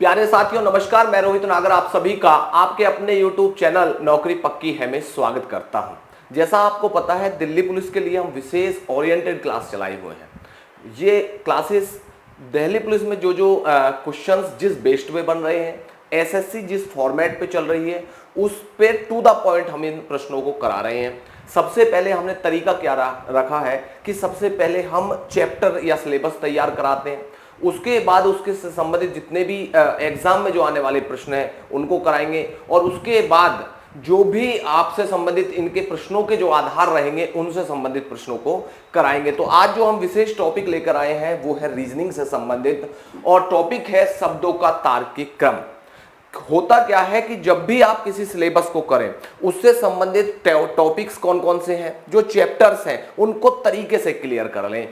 प्यारे साथियों नमस्कार, मैं रोहित नागर आप सभी का आपके अपने YouTube चैनल नौकरी पक्की है में स्वागत करता हूं। जैसा आपको पता है, दिल्ली पुलिस के लिए हम विशेष ओरिएंटेड क्लास चलाए हुए हैं। ये क्लासेस दिल्ली पुलिस में जो क्वेश्चंस जिस बेस्ड पे बन रहे हैं, एसएससी जिस फॉर्मेट पे चल रही है, उस पे टू द पॉइंट हम इन प्रश्नों को करा रहे हैं। सबसे पहले हमने तरीका क्या रखा है कि सबसे पहले हम चैप्टर या सिलेबस तैयार कराते हैं, उसके बाद उसके से संबंधित जितने भी एग्जाम में जो आने वाले प्रश्न हैं उनको कराएंगे, और उसके बाद जो भी आपसे संबंधित इनके प्रश्नों के जो आधार रहेंगे उनसे संबंधित प्रश्नों को कराएंगे। तो आज जो हम विशेष टॉपिक लेकर आए हैं वो है रीजनिंग से संबंधित, और टॉपिक है शब्दों का तार्किक क्रम। होता क्या है कि जब भी आप किसी सिलेबस को करें, उससे संबंधित टॉपिक्स कौन कौन से हैं, जो चैप्टर्स हैं, उनको तरीके से क्लियर कर लें।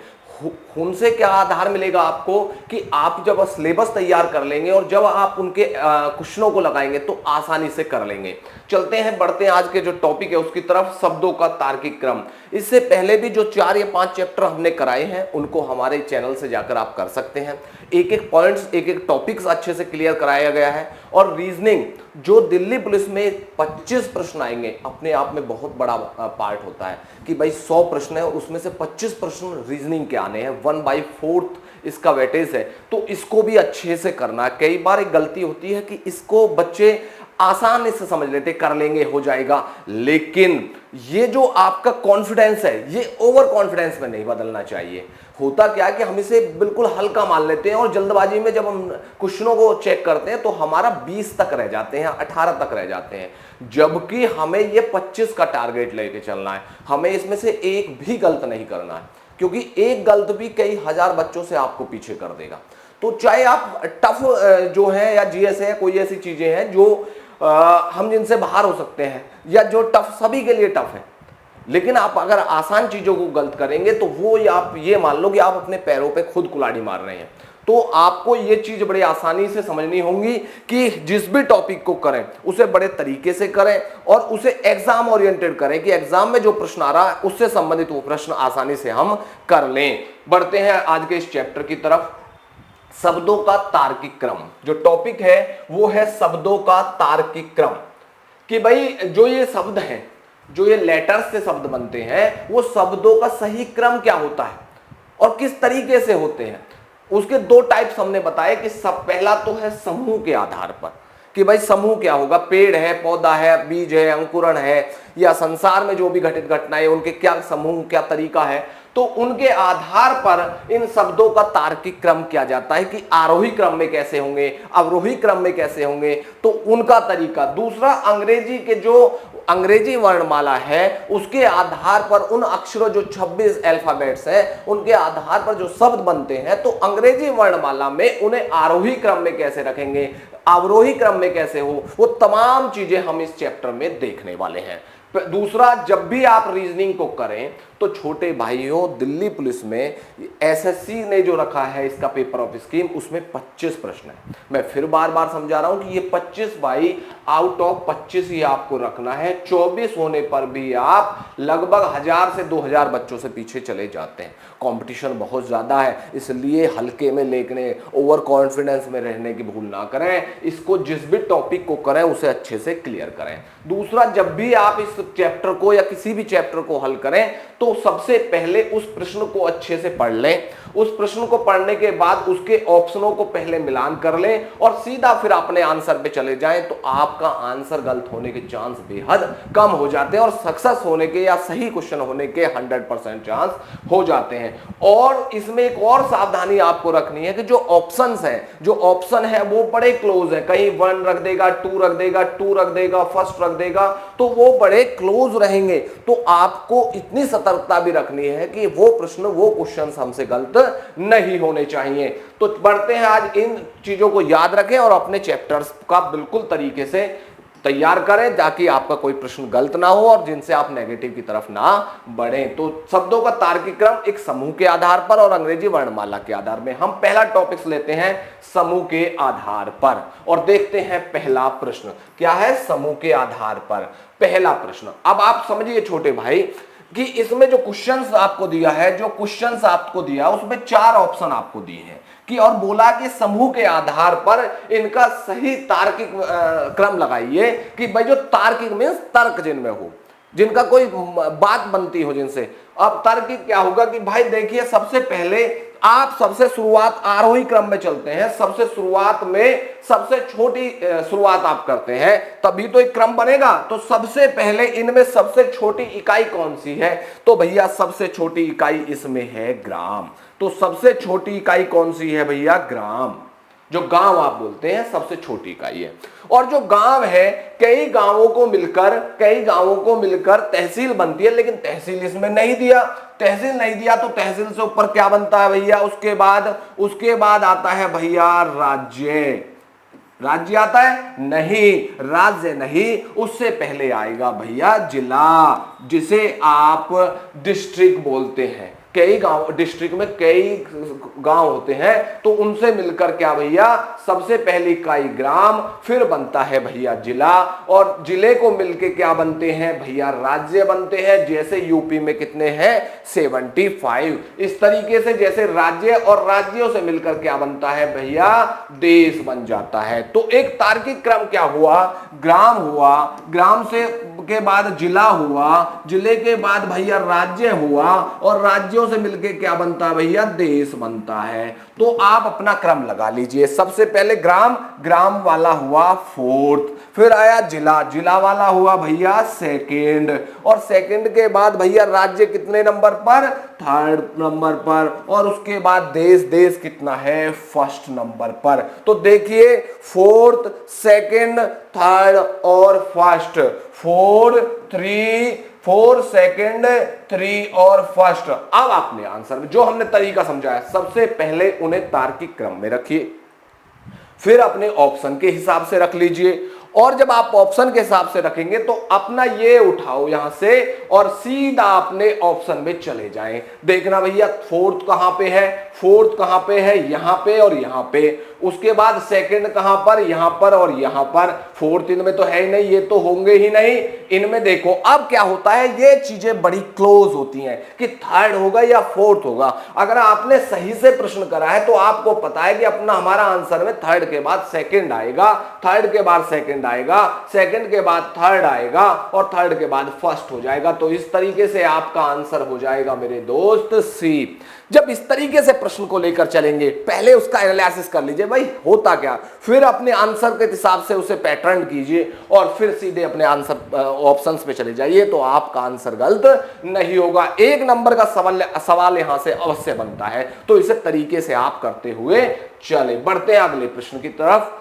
उनसे क्या आधार मिलेगा आपको कि आप जब सिलेबस तैयार कर लेंगे और जब आप उनके क्वेश्चनों को लगाएंगे तो आसानी से कर लेंगे। चलते हैं, बढ़ते हैं आज के जो टॉपिक है उसकी तरफ, शब्दों का तार्किक क्रम। इससे पहले भी जो 4 या 5 चैप्टर हमने कराए हैं उनको हमारे चैनल से जाकर आप कर सकते हैं। एक एक पॉइंट्स, एक एक टॉपिक्स अच्छे से क्लियर कराया गया है। और रीजनिंग जो दिल्ली पुलिस में 25 प्रश्न आएंगे, अपने आप में बहुत बड़ा पार्ट होता है कि भाई 100 प्रश्न है, उसमें से 25 प्रश्न रीजनिंग के आने हैं। 1/4 इसका वेटेज है, तो इसको भी अच्छे से करना है। कई बार एक गलती होती है कि इसको बच्चे आसानी से समझ लेते, कर लेंगे, हो जाएगा, लेकिन ये जो आपका कॉन्फिडेंस है ये ओवर कॉन्फिडेंस में नहीं बदलना चाहिए। होता क्या है कि हम इसे बिल्कुल हल्का मान लेते हैं और जल्दबाजी में जब हम क्वेश्चनों को चेक करते हैं तो हमारा 20 तक रह जाते हैं, 18 तक रह जाते हैं, जबकि हमें ये 25 का टारगेट लेके चलना है। हमें इसमें से एक भी गलत नहीं करना है, क्योंकि एक गलत भी कई हजार बच्चों से आपको पीछे कर देगा। तो चाहे आप टफ जो है या जीएस है, कोई ऐसी चीजें हैं जो हम जिनसे बाहर हो सकते हैं, या जो टफ सभी के लिए टफ है, लेकिन आप अगर आसान चीजों को गलत करेंगे तो वो आप ये मान लो कि आप अपने पैरों पे खुद कुल्हाड़ी मार रहे हैं। तो आपको ये चीज बड़ी आसानी से समझनी होगी कि जिस भी टॉपिक को करें उसे बड़े तरीके से करें और उसे एग्जाम ओरिएंटेड करें कि एग्जाम में जो प्रश्न आ रहा है उससे संबंधित वो प्रश्न आसानी से हम कर लें। बढ़ते हैं आज के इस चैप्टर की तरफ, शब्दों का तार्किक क्रम। जो टॉपिक है वो है शब्दों का तार्किक क्रम, कि भाई जो ये शब्द हैं, जो ये लेटर्स से शब्द बनते हैं, वो शब्दों का सही क्रम क्या होता है और किस तरीके से होते हैं। उसके 2 टाइप्स हमने बताए कि सब पहला तो है समूह के आधार पर, कि भाई समूह क्या होगा, पेड़ है, पौधा है, बीज है, अंकुरण है, या संसार में जो भी घटित घटनाएं उनके क्या समूह, क्या तरीका है, तो उनके आधार पर इन शब्दों का तार्किक क्रम किया जाता है कि आरोही क्रम में कैसे होंगे, अवरोही क्रम में कैसे होंगे, तो उनका तरीका। दूसरा, अंग्रेजी के जो अंग्रेजी वर्णमाला है उसके आधार पर उन अक्षरों जो 26 अल्फाबेट्स हैं उनके आधार पर जो शब्द बनते हैं, तो अंग्रेजी वर्णमाला में उन्हें आरोही क्रम में कैसे रखेंगे, अवरोही क्रम में कैसे हो, वो तमाम चीजें हम इस चैप्टर में देखने वाले हैं। दूसरा, जब भी आप रीजनिंग को करें तो छोटे भाइयों, दिल्ली पुलिस में एसएससी ने जो रखा है इसका पेपर ऑफ स्कीम, उसमें 25 प्रश्न है। मैं फिर बार बार समझा रहा हूं कि ये 25 भाई आउट ऑफ 25 ही आपको रखना है। 24 होने पर भी आप लगभग 1000 से 2000 बच्चों से पीछे चले जाते हैं। कंपटीशन बहुत ज्यादा है, इसलिए हल्के में लेने, ओवर कॉन्फिडेंस में रहने की भूल ना करें। इसको जिस भी टॉपिक को करें उसे अच्छे से क्लियर करें। दूसरा, जब भी आप इस चैप्टर को या किसी भी चैप्टर को हल करें तो सबसे पहले उस प्रश्न को अच्छे से पढ़ लें। उस प्रश्न को पढ़ने के बाद उसके ऑप्शनों को पहले मिलान कर लें और सीधा फिर अपने आंसर पे चले जाएं, तो आपका आंसर गलत होने के चांस बेहद कम हो जाते हैं और सक्सेस होने के या सही क्वेश्चन होने के 100% चांस हो जाते हैं। और इसमें एक और सावधानी आपको रखनी है कि जो ऑप्शंस हैं, जो ऑप्शन है वो बड़े क्लोज है, कहीं 1 रख देगा, 2 रख देगा, 2 रख देगा, फर्स्ट रख देगा, तो वो बड़े क्लोज रहेंगे। तो आपको इतनी सतर्कता भी रखनी है कि वो प्रश्न, वो क्वेश्चन हमसे गलत नहीं होने चाहिए। तो बढ़ते हैं, आज इन चीजों को याद रखें और अपने चैप्टर्स का बिल्कुल तरीके से तैयार करें ताकि आपका कोई प्रश्न गलत ना हो और जिनसे आप नेगेटिव की तरफ ना बढ़ें। तो शब्दों का तार्किक क्रम एक समूह के आधार पर और अंग्रेजी वर्णमाला के आधार में। हम पहला टॉपिक लेते हैं समूह के आधार पर और देखते हैं पहला प्रश्न क्या है। समूह के आधार पर पहला प्रश्न, अब आप समझिए छोटे भाई, कि इसमें जो क्वेश्चंस आपको दिया है, जो क्वेश्चंस आपको दिया उसमें 4 ऑप्शन आपको दिए हैं कि, और बोला कि समूह के आधार पर इनका सही तार्किक क्रम लगाइए कि भाई जो तार्किक मीन्स तर्क जिनमें हो, जिनका कोई बात बनती हो जिनसे। अब तार्किक क्या होगा कि भाई देखिए सबसे पहले आप सबसे शुरुआत आरोही क्रम में चलते हैं, सबसे शुरुआत में सबसे छोटी शुरुआत आप करते हैं, तभी तो एक क्रम बनेगा। तो सबसे पहले इनमें सबसे छोटी इकाई कौन सी है, तो भैया सबसे छोटी इकाई इसमें है ग्राम। तो सबसे छोटी इकाई कौन सी है भैया, ग्राम। जो गांव आप बोलते हैं सबसे छोटी इकाई है। और जो गांव है कई गांवों को मिलकर तहसील बनती है, लेकिन तहसील इसमें नहीं दिया। तहसील नहीं दिया तो तहसील से ऊपर क्या बनता है भैया, उसके बाद आता है भैया राज्य। राज्य आता है नहीं, राज्य नहीं, उससे पहले आएगा भैया जिला, जिसे आप डिस्ट्रिक्ट बोलते हैं। कई गांव, डिस्ट्रिक्ट में कई गांव होते हैं, तो उनसे मिलकर क्या भैया, सबसे पहली इकाई ग्राम, फिर बनता है भैया जिला, और जिले को मिलके क्या बनते हैं भैया, राज्य बनते हैं। जैसे यूपी में कितने हैं, 75। इस तरीके से जैसे राज्य और राज्यों से मिलकर क्या बनता है भैया, देश बन जाता है। तो एक तार्किक क्रम क्या हुआ, ग्राम हुआ, ग्राम से के बाद जिला हुआ, जिले के बाद भैया राज्य हुआ, और राज्यों से मिलके क्या बनता है भैया, देश बनता है। तो आप अपना क्रम लगा लीजिए। सबसे पहले ग्राम, ग्राम वाला हुआ 4th, फिर आया जिला, जिला वाला हुआ भैया 2nd, और 2nd के बाद भैया राज्य कितने नंबर पर, 3rd नंबर पर, और उसके बाद देश, देश कितना है, 1st नंबर पर। तो देखिए 4th, 2nd, 3rd और 1st, 4, 2nd, 3 और 1st। अब आपने आंसर में जो हमने तरीका समझाया, सबसे पहले उन्हें तार्किक क्रम में रखिए, फिर अपने ऑप्शन के हिसाब से रख लीजिए, और जब आप ऑप्शन के हिसाब से रखेंगे तो अपना ये उठाओ यहां से और सीधा अपने ऑप्शन में चले जाएं। देखना भैया 4th कहां पे है, 4th कहां पे है, यहां पे और यहां पे। उसके बाद 2nd कहां पर, यहां पर और यहां पर। 4th इनमें तो है ही नहीं, ये तो होंगे ही नहीं इनमें। देखो अब क्या होता है, ये चीजें बड़ी क्लोज होती हैं कि 3rd होगा या 4th होगा। अगर आपने सही से प्रश्न करा है तो आपको पता है कि अपना हमारा आंसर में 3rd के बाद 2nd आएगा, 3rd के बाद 2nd आएगा, 2nd के बाद 3rd आएगा, और 3rd के बाद 1st हो जाएगा। तो इस तरीके से आपका आंसर हो जाएगा मेरे दोस्त सी। जब इस तरीके से प्रश्न को लेकर चलेंगे, पहले उसका एनालिसिस कर लीजिए भाई होता क्या, फिर अपने आंसर के हिसाब से उसे पैटर्न कीजिए, और फिर सीधे अपने आंसर ऑप्शंस पे चले जाइए, तो आपका आंसर गलत नहीं होगा। 1 नंबर का सवाल यहां से अवश्य बनता है। तो इसे तरीके से आप करते हुए चले, बढ़ते हैं अगले प्रश्न की तरफ।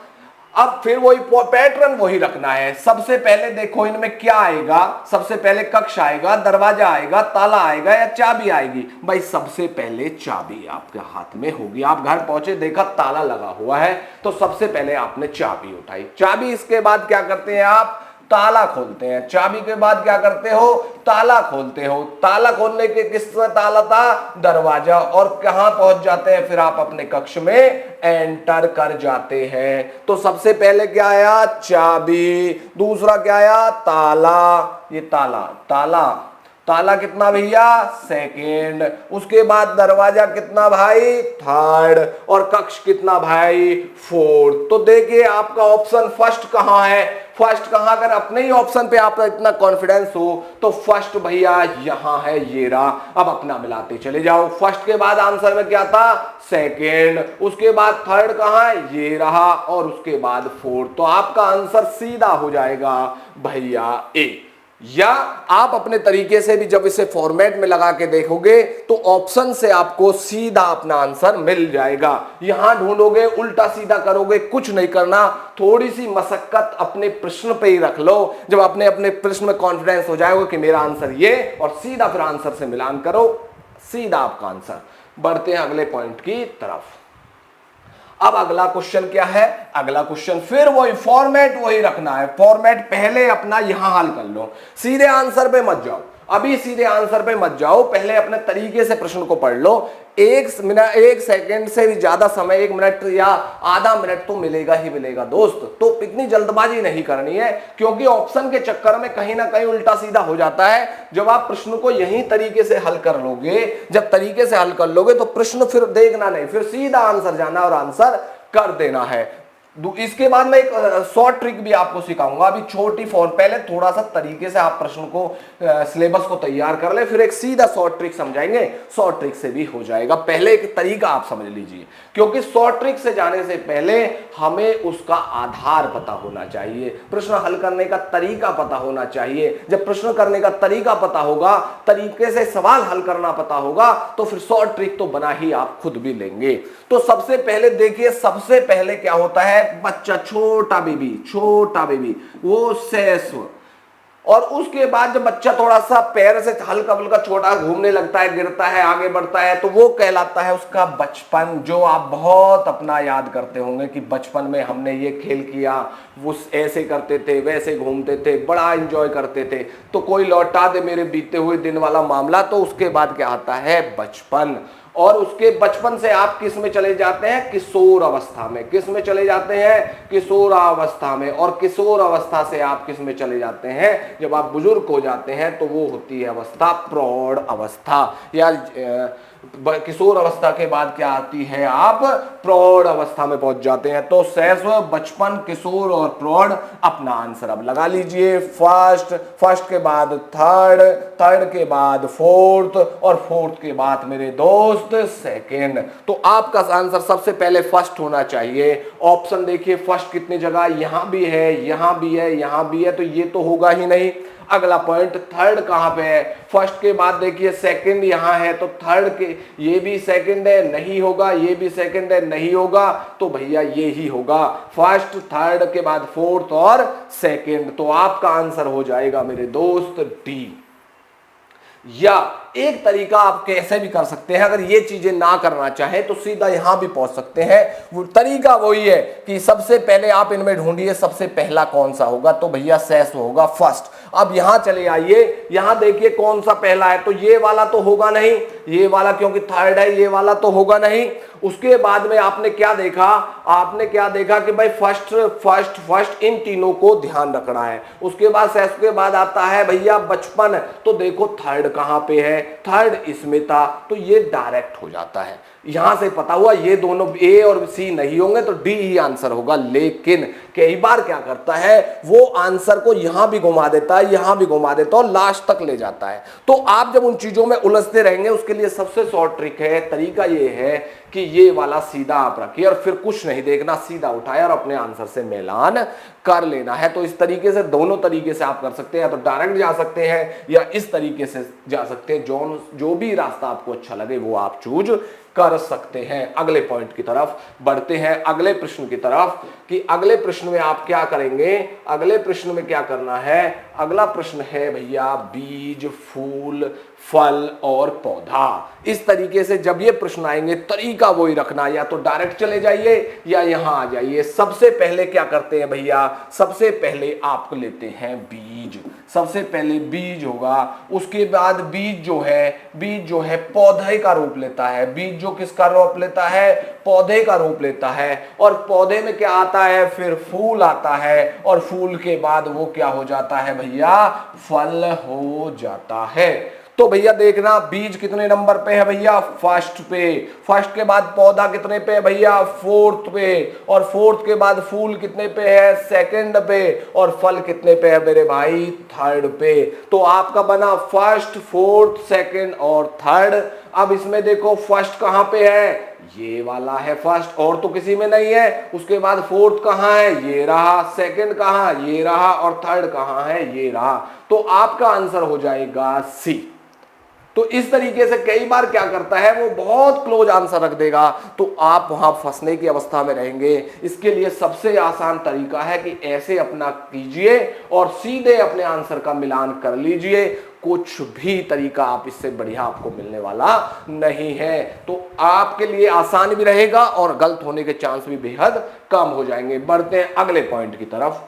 अब फिर वही पैटर्न वही रखना है। सबसे पहले देखो इनमें क्या आएगा, सबसे पहले कक्ष आएगा, दरवाजा आएगा, ताला आएगा या चाबी आएगी। भाई सबसे पहले चाबी आपके हाथ में होगी। आप घर पहुंचे, देखा ताला लगा हुआ है, तो सबसे पहले आपने चाबी उठाई। चाबी, इसके बाद क्या करते हैं आप, ताला खोलते हैं। चाबी के बाद क्या करते हो, ताला खोलते हो। ताला खोलने के किसमें ताला था, दरवाजा, और कहां पहुंच जाते हैं, फिर आप अपने कक्ष में एंटर कर जाते हैं। तो सबसे पहले क्या आया, चाबी, दूसरा क्या आया, ताला। ये ताला, ताला, ताला कितना भैया, 2nd, उसके बाद दरवाजा कितना भाई, 3rd, और कक्ष कितना भाई, 4th। तो देखिए आपका ऑप्शन फर्स्ट कहां है, फर्स्ट कहां, अगर अपने ही ऑप्शन पे आप इतना कॉन्फिडेंस हो तो फर्स्ट भैया यहां है, ये रहा। अब अपना मिलाते चले जाओ। फर्स्ट के बाद आंसर में क्या था, 2nd, उसके बाद 3rd कहां है, ये रहा, और उसके बाद 4th। तो आपका आंसर सीधा हो जाएगा भैया ए। या आप अपने तरीके से भी जब इसे फॉर्मेट में लगा के देखोगे तो ऑप्शन से आपको सीधा अपना आंसर मिल जाएगा। यहां ढूंढोगे, उल्टा सीधा करोगे, कुछ नहीं करना। थोड़ी सी मशक्कत अपने प्रश्न पे ही रख लो। जब अपने प्रश्न में कॉन्फिडेंस हो जाएगा कि मेरा आंसर ये, और सीधा फिर आंसर से मिलान करो, सीधा आपका आंसर। बढ़ते हैं अगले पॉइंट की तरफ। अब अगला क्वेश्चन क्या है, अगला क्वेश्चन फिर वही फॉर्मेट वही रखना है। फॉर्मेट पहले अपना यहां हल कर लो, सीधे आंसर पे मत जाओ। अभी सीधे आंसर पे मत जाओ, पहले अपने तरीके से प्रश्न को पढ़ लो। 1 सेकंड से भी ज्यादा समय, 1 मिनट या आधा मिनट तो मिलेगा ही मिलेगा दोस्त। तो इतनी जल्दबाजी नहीं करनी है, क्योंकि ऑप्शन के चक्कर में कहीं ना कहीं उल्टा सीधा हो जाता है। जब आप प्रश्न को यही तरीके से हल कर लोगे, जब तरीके से हल कर लोगे तो प्रश्न फिर देखना नहीं, फिर सीधा आंसर जाना और आंसर कर देना है। इसके बाद मैं एक शॉर्ट ट्रिक भी आपको सिखाऊंगा। अभी छोटी फॉर्म, पहले थोड़ा सा तरीके से आप प्रश्न को सिलेबस को तैयार कर ले, फिर एक सीधा शॉर्ट ट्रिक समझाएंगे। शॉर्ट ट्रिक से भी हो जाएगा, पहले एक तरीका आप समझ लीजिए, क्योंकि शॉर्ट ट्रिक से जाने से पहले हमें उसका आधार पता होना चाहिए, प्रश्न हल करने का तरीका पता होना चाहिए। जब प्रश्न करने का तरीका पता होगा, तरीके से सवाल हल करना पता होगा, तो फिर शॉर्ट ट्रिक तो बना ही आप खुद भी लेंगे। तो सबसे पहले देखिए, सबसे पहले क्या होता है, बच्चा छोटा बेबी वो सेस्व, और उसके बाद जब बच्चा थोड़ा सा पैर से हल्का फुल्का छोटा घूमने लगता है, गिरता है, आगे बढ़ता है, तो वो कहलाता है उसका बचपन, जो आप बहुत अपना याद करते होंगे कि बचपन में हमने ये खेल किया, वो ऐसे करते थे, वैसे घूमते थे, बड़ा एंजॉय करते थे। तो कोई लौटा दे मेरे बीते हुए दिन वाला मामला, तो उसके बाद क्या आता है, बचपन। और उसके बचपन से आप किस में चले जाते हैं, किशोर अवस्था में। किस में चले जाते हैं, किशोरावस्था में। और किशोर अवस्था से आप किस में चले जाते हैं, जब आप बुजुर्ग हो जाते हैं तो वो होती है अवस्था प्रौढ़ अवस्था, या किशोर अवस्था के बाद क्या आती है, आप प्रौढ़ अवस्था में पहुंच जाते हैं। तो शैशव, बचपन, किशोर और प्रौढ़ अपना आंसर अब लगा लीजिए। फर्स्ट के बाद थर्ड के बाद फोर्थ, और फोर्थ के बाद मेरे दोस्त सेकेंड। तो आपका आंसर सबसे पहले फर्स्ट होना चाहिए। ऑप्शन देखिए, फर्स्ट कितनी जगह, यहां भी है, यहां भी है, यहां भी है, तो ये तो होगा ही नहीं। अगला पॉइंट, थर्ड कहां पे है, फर्स्ट के बाद देखिए सेकंड यहां है, तो थर्ड के, ये भी सेकंड है, नहीं होगा, ये भी सेकंड है, नहीं होगा, तो भैया ये ही होगा, फर्स्ट, थर्ड के बाद फोर्थ और सेकंड। तो आपका आंसर हो जाएगा मेरे दोस्त डी। या एक तरीका आप कैसे भी कर सकते हैं, अगर ये चीजें ना करना चाहें तो सीधा यहां भी पहुंच सकते हैं। वो तरीका वही है कि सबसे पहले आप इनमें ढूंढिए सबसे पहला कौन सा होगा, तो भैया शैशव होगा फर्स्ट। अब यहां चले आइए, यहां देखिए कौन सा पहला है, तो ये वाला तो होगा नहीं, ये वाला क्योंकि थर्ड है, ये वाला तो होगा नहीं। उसके बाद में आपने क्या देखा कि भाई फर्स्ट इन तीनों को ध्यान रखना है। उसके बाद शैशव के बाद आता है भैया बचपन, तो देखो थर्ड कहां पे है, थर्ड इसमें था, तो ये डायरेक्ट हो जाता है। यहां से पता हुआ ये दोनों ए और सी नहीं होंगे, तो डी ही आंसर होगा। लेकिन कई बार क्या करता है, वो आंसर को यहां भी घुमा देता है, यहां भी घुमा देता है, और लास्ट तक ले जाता है। तो आप जब उन चीजों में उलझते रहेंगे, उसके लिए सबसे शॉर्ट ट्रिक है, तरीका ये है कि ये वाला सीधा आप रखिए और फिर कुछ नहीं देखना, सीधा उठाया और अपने आंसर से मिलान कर लेना है। तो इस तरीके से, दोनों तरीके से आप कर सकते हैं, या तो डायरेक्ट जा सकते हैं या इस तरीके से जा सकते हैं। जो भी रास्ता आपको अच्छा लगे वो आप चूज कर सकते हैं। अगले पॉइंट की तरफ बढ़ते हैं, अगले प्रश्न की तरफ, कि अगले प्रश्न में आप क्या करेंगे, अगले प्रश्न में क्या करना है। अगला प्रश्न है भैया बीज, फूल, फल और पौधा। इस तरीके से जब ये प्रश्न आएंगे, तरीका वही रखना, या तो डायरेक्ट चले जाइए या यहां आ जाइए। सबसे पहले क्या करते हैं भैया, सबसे पहले आप लेते हैं बीज। सबसे पहले बीज होगा, उसके बाद बीज जो है पौधे का रूप लेता है। बीज जो किसका रूप लेता है, पौधे का रूप लेता है। और पौधे में क्या आता है, फिर फूल आता है, और फूल के बाद वो क्या हो जाता है भैया, फल हो जाता है। तो भैया देखना, बीज कितने नंबर पे है भैया, फर्स्ट पे। फर्स्ट के बाद पौधा कितने पे है भैया, फोर्थ पे। और फोर्थ के बाद फूल कितने पे है, सेकंड पे। और फल कितने पे है मेरे भाई, थर्ड पे। तो आपका बना फर्स्ट, फोर्थ, सेकंड और थर्ड। अब इसमें देखो फर्स्ट कहां पे है, ये वाला है फर्स्ट, और तो किसी में नहीं है। उसके बाद फोर्थ कहां है, ये रहा। सेकंड कहां, ये रहा। और थर्ड कहां है, ये रहा। तो आपका आंसर हो जाएगा सी। तो इस तरीके से कई बार क्या करता है, वो बहुत क्लोज आंसर रख देगा, तो आप वहां फंसने की अवस्था में रहेंगे। इसके लिए सबसे आसान तरीका है कि ऐसे अपना कीजिए और सीधे अपने आंसर का मिलान कर लीजिए। कुछ भी तरीका आप इससे बढ़िया आपको मिलने वाला नहीं है। तो आपके लिए आसान भी रहेगा और गलत होने के चांस भी बेहद कम हो जाएंगे। बढ़ते हैं अगले पॉइंट की तरफ।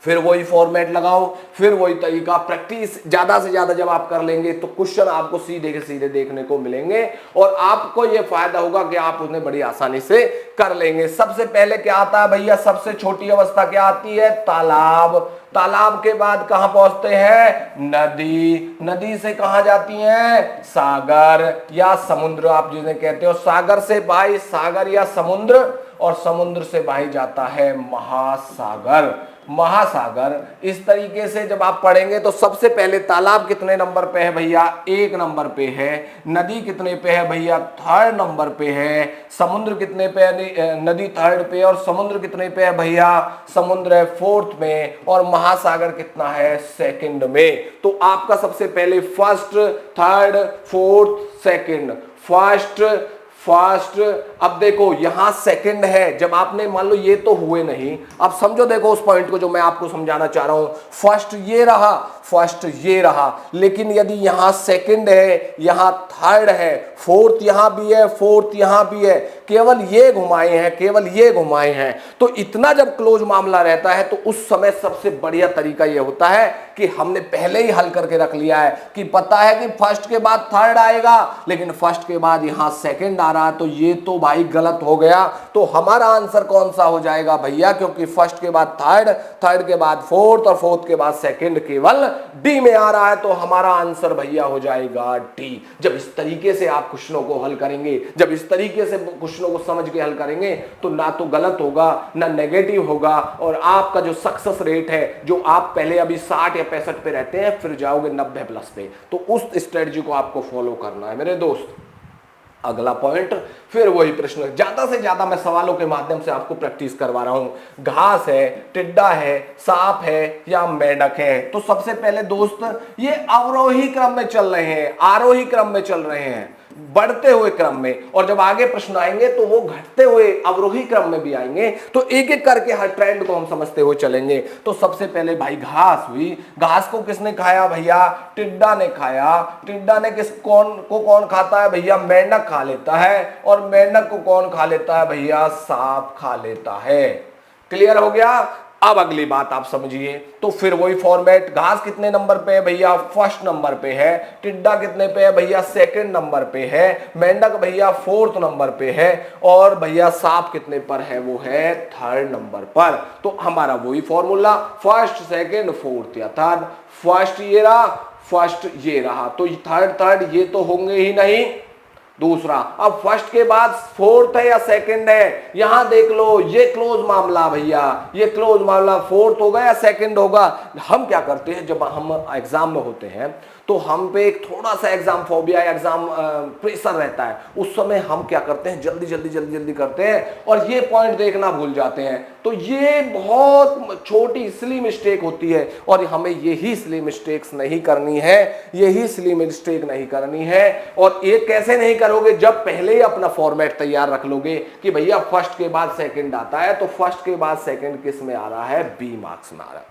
फिर वही फॉर्मेट लगाओ, फिर वही तरीका, प्रैक्टिस ज्यादा से ज्यादा जब आप कर लेंगे तो क्वेश्चन आपको सीधे के सीधे देखने को मिलेंगे और आपको यह फायदा होगा कि आप उन्हें बड़ी आसानी से कर लेंगे। सबसे पहले क्या आता है भैया, सबसे छोटी अवस्था क्या आती है, तालाब। तालाब के बाद कहां पहुंचते हैं, नदी। नदी से कहां जाती हैं, सागर या समुद्र, आप जिन्हें कहते हो। सागर से भाई सागर या समुद्र, और समुद्र से भाई जाता है महासागर। महासागर। इस तरीके से जब आप पढ़ेंगे तो सबसे पहले तालाब कितने नंबर पे है भैया, 1 नंबर पे है। नदी कितने पे है भैया, 3rd नंबर पे है। समुद्र कितने पे है, नदी 3rd पे, और समुद्र कितने पे है भैया, समुद्र है 4th में, और महासागर कितना है, 2nd में। तो आपका सबसे पहले 1st, 3rd, 4th, 2nd, first. अब देखो यहां 2nd है, जब आपने मान लो ये तो हुए नहीं, अब समझो देखो उस पॉइंट को जो मैं आपको समझाना चाह रहा हूं। फर्स्ट ये रहा, फर्स्ट ये रहा, लेकिन यदि यहां 2nd है, यहां 3rd है, 4th यहां भी है, 4th यहां भी है, केवल ये घुमाए हैं, केवल ये घुमाए हैं, तो इतना जब क्लोज मामला रहता है तो उस समय सबसे बढ़िया तरीका यह होता है कि हमने पहले ही हल करके रख लिया है कि पता है कि फर्स्ट के बाद 3rd आएगा, लेकिन फर्स्ट के बाद यहां 2nd आ रहा है, तो ये तो भाई गलत हो गया। तो हमारा आंसर कौन सा हो जाएगा भैया, क्योंकि फर्स्ट के बाद 3rd, 3rd के बाद 4th और 4th के बाद 2nd केवल डी में आ रहा है, तो हमारा आंसर भैया हो जाएगा डी। जब इस तरीके से आप क्वेश्चनों को हल करेंगे, जब इस तरीके से क्वेश्चनों को समझ के हल करेंगे, तो ना तो गलत होगा ना नेगेटिव होगा, और आपका जो सक्सेस रेट है, जो आप पहले अभी 60 या 65 पे रहते हैं, फिर जाओगे 90+ पे। तो उस स्ट्रेटजी को आपको फॉलो करना है मेरे दोस्त। अगला पॉइंट, फिर वही प्रश्न, ज्यादा से ज्यादा मैं सवालों के माध्यम से आपको प्रैक्टिस करवा रहा हूं। घास है, टिड्डा है, सांप है या मेंढक है। तो सबसे पहले दोस्त ये अवरोही क्रम में चल रहे हैं, आरोही क्रम में चल रहे हैं, बढ़ते हुए क्रम में, और जब आगे प्रश्न आएंगे तो वो घटते हुए अवरोही क्रम में भी आएंगे। तो एक एक करके हर ट्रेंड को हम समझते हुए चलेंगे। तो सबसे पहले भाई घास हुई, घास को किसने खाया भैया, टिड्डा ने खाया। टिड्डा ने कौन खाता है भैया, मेंढक खा लेता है, और मेंढक को कौन खा लेता है भैया, सांप खा लेता है। क्लियर हो गया। अब अगली बात आप समझिए, तो फिर वही फॉर्मेट, घास कितने नंबर पे है भैया, 1st नंबर पे है। टिड्डा कितने पे है भैया, 2nd नंबर पे है। मेंढक भैया 4th नंबर पे है, और भैया सांप कितने पर है, वो है 3rd नंबर पर। तो हमारा वही फॉर्मूला, 1st, 2nd, 4th या 3rd। फर्स्ट ये रहा, फर्स्ट ये रहा, तो 3rd ये तो होंगे ही नहीं। दूसरा, अब फर्स्ट के बाद 4th है या 2nd है, यहां देख लो, ये क्लोज मामला भैया, ये क्लोज मामला 4th होगा या 2nd होगा। हम क्या करते हैं, जब हम एग्जाम में होते हैं तो हम पे एक थोड़ा सा एग्जाम फोबिया, एग्जाम प्रेशर रहता है। उस समय हम क्या करते हैं, जल्दी करते हैं और ये पॉइंट देखना भूल जाते हैं। तो ये बहुत छोटी सिली मिस्टेक होती है, और हमें यही सिली मिस्टेक्स नहीं करनी है, यही सिली मिस्टेक नहीं करनी है। और ये कैसे नहीं करोगे, जब पहले ही अपना फॉर्मेट तैयार रख लोगे कि भैया फर्स्ट के बाद 2nd आता है, तो फर्स्ट के बाद 2nd किस में आ रहा है, बी मार्क्स में आ रहा है।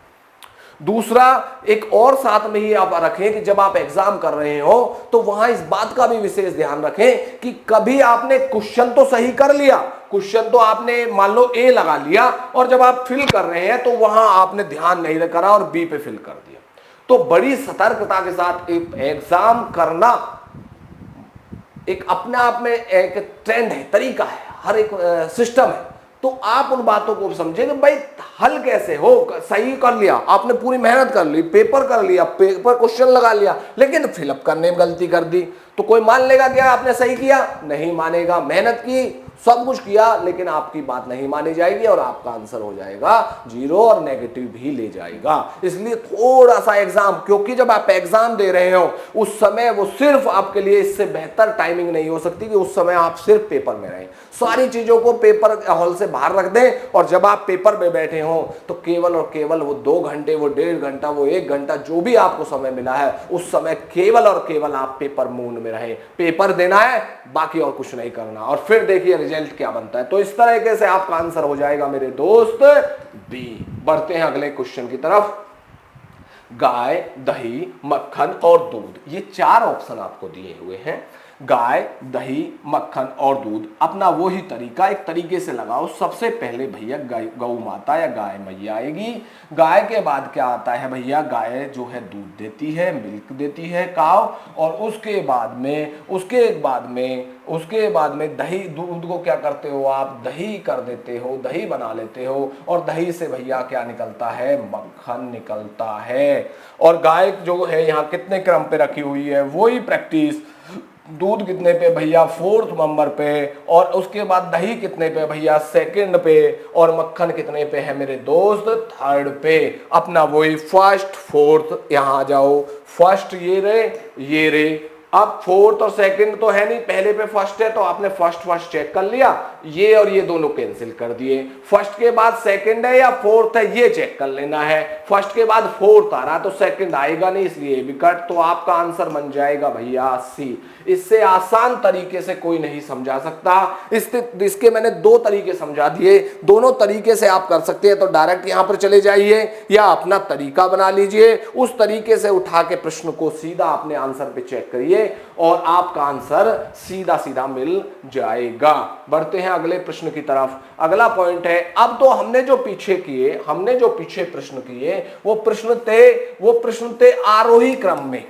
दूसरा, एक और साथ में ही आप रखें कि जब आप एग्जाम कर रहे हो तो वहां इस बात का भी विशेष ध्यान रखें कि कभी आपने क्वेश्चन तो सही कर लिया, क्वेश्चन तो आपने मान लो ए लगा लिया, और जब आप फिल कर रहे हैं तो वहां आपने ध्यान नहीं करा और बी पे फिल कर दिया। तो बड़ी सतर्कता के साथ एक एग्जाम करना एक अपने आप में एक ट्रेंड है, तरीका है, हर एक सिस्टम है। तो आप उन बातों को समझे कि भाई हल कैसे हो, सही कर लिया आपने, पूरी मेहनत कर ली, पेपर कर लिया, पेपर क्वेश्चन लगा लिया, लेकिन फिलअप करने में गलती कर दी, तो कोई मान लेगा क्या आपने सही किया, नहीं मानेगा। मेहनत की, सब कुछ किया, लेकिन आपकी बात नहीं मानी जाएगी और आपका आंसर हो जाएगा 0 और नेगेटिव भी ले जाएगा। इसलिए थोड़ा सा एग्जाम, क्योंकि जब आप एग्जाम दे रहे हो उस समय वो सिर्फ आपके लिए, इससे बेहतर टाइमिंग नहीं हो सकती कि उस समय आप सिर्फ पेपर में रहें। सारी चीजों को पेपर हॉल से बाहर रख दें, और जब आप पेपर में बैठे हो तो केवल और केवल वो 2 घंटे, वो 1.5 घंटा, वो 1 घंटा, जो भी आपको समय मिला है उस समय केवल और केवल आप पेपर मूड में रहे, पेपर देना है, बाकी और कुछ नहीं करना, और फिर देखिए रिजल्ट क्या बनता है। तो इस तरीके से आपका आंसर हो जाएगा मेरे दोस्त बी। बढ़ते हैं अगले क्वेश्चन की तरफ। गाय, दही, मक्खन और दूध, ये 4 ऑप्शन आपको दिए हुए हैं। गाय, दही, मक्खन और दूध। अपना वही तरीका एक तरीके से लगाओ। सबसे पहले भैया गौ माता या गाय मैया आएगी। गाय के बाद क्या आता है भैया, गाय जो है दूध देती है, मिल्क देती है काव। और उसके बाद में दही, दूध को क्या करते हो आप, दही कर देते हो, दही बना लेते हो। और दही से भैया क्या निकलता है, मक्खन निकलता है। और गाय जो है यहाँ कितने क्रम पे रखी हुई है, वही प्रैक्टिस। दूध कितने पे भैया, 4th नंबर पे। और उसके बाद दही कितने पे भैया, 2nd पे। और मक्खन कितने पे है मेरे दोस्त, 3rd पे। अपना वही 1st 4th, यहां आ जाओ। 1st ये रे। अब 4th और 2nd तो है नहीं, पहले पे 1st है तो आपने फर्स्ट चेक कर लिया, ये और ये दोनों कैंसिल कर दिए। 1st के बाद 2nd है या 4th है ये चेक कर लेना है। 1st के बाद 4th आ रहा तो 2nd आएगा नहीं, इसलिए ये भी कट। तो आपका आंसर बन जाएगा भैया सी। इससे आसान तरीके से कोई नहीं समझा सकता। इसके मैंने 2 तरीके समझा दिए, दोनों तरीके से आप कर सकते हैं। तो डायरेक्ट यहां पर चले जाइए या अपना तरीका बना लीजिए, उस तरीके से उठा के प्रश्न को सीधा अपने आंसर पे चेक करिए और आपका आंसर सीधा सीधा मिल जाएगा। बढ़ते हैं अगले प्रश्न की तरफ। अगला पॉइंट है, अब तो हमने जो पीछे प्रश्न किए वो प्रश्न थे आरोही क्रम में,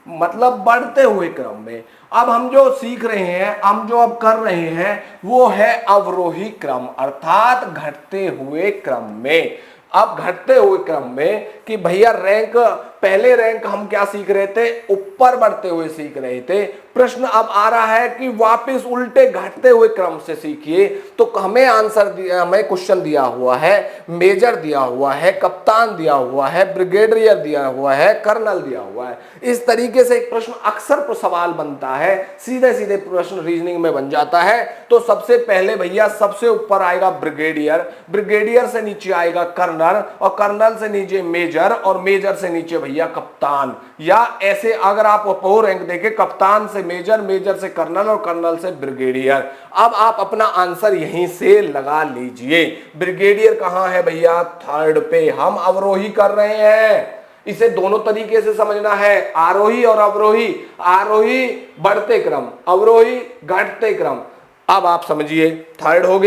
मतलब बढ़ते हुए क्रम में। अब हम जो सीख रहे हैं, हम जो अब कर रहे हैं वो है अवरोही क्रम, अर्थात घटते हुए क्रम में। अब घटते हुए क्रम में कि भैया रैंक, पहले रैंक हम क्या सीख रहे थे, ऊपर बढ़ते हुए सीख रहे थे। प्रश्न अब आ रहा है कि वापस उल्टे घटते हुए क्रम से सीखिए। तो हमें हमें क्वेश्चन दिया हुआ है, मेजर दिया हुआ है, कप्तान दिया हुआ है, ब्रिगेडियर दिया हुआ है, कर्नल दिया हुआ है। इस तरीके से एक प्रश्न अक्सर सवाल बनता है, सीधे सीधे प्रश्न रीजनिंग में बन जाता है। तो सबसे पहले भैया सबसे ऊपर आएगा ब्रिगेडियर, ब्रिगेडियर से नीचे आएगा कर्नल, और कर्नल से नीचे मेजर, और मेजर से नीचे भैया कप्तान। या ऐसे अगर आप रैंक देखें, कप्तान से मेजर, मेजर से कर्नल और कर्नल से ब्रिगेडियर। अब आप अपना आंसर यहीं से लगा लीजिए। ब्रिगेडियर कहां है भैया, 3rd पे। हम अवरोही कर रहे हैं, इसे दोनों तरीके से समझना है, आरोही और अवरोही। आरोही बढ़ते क्रम, अवरोही घटते क्रम। अब आप समझिए, 3rd हो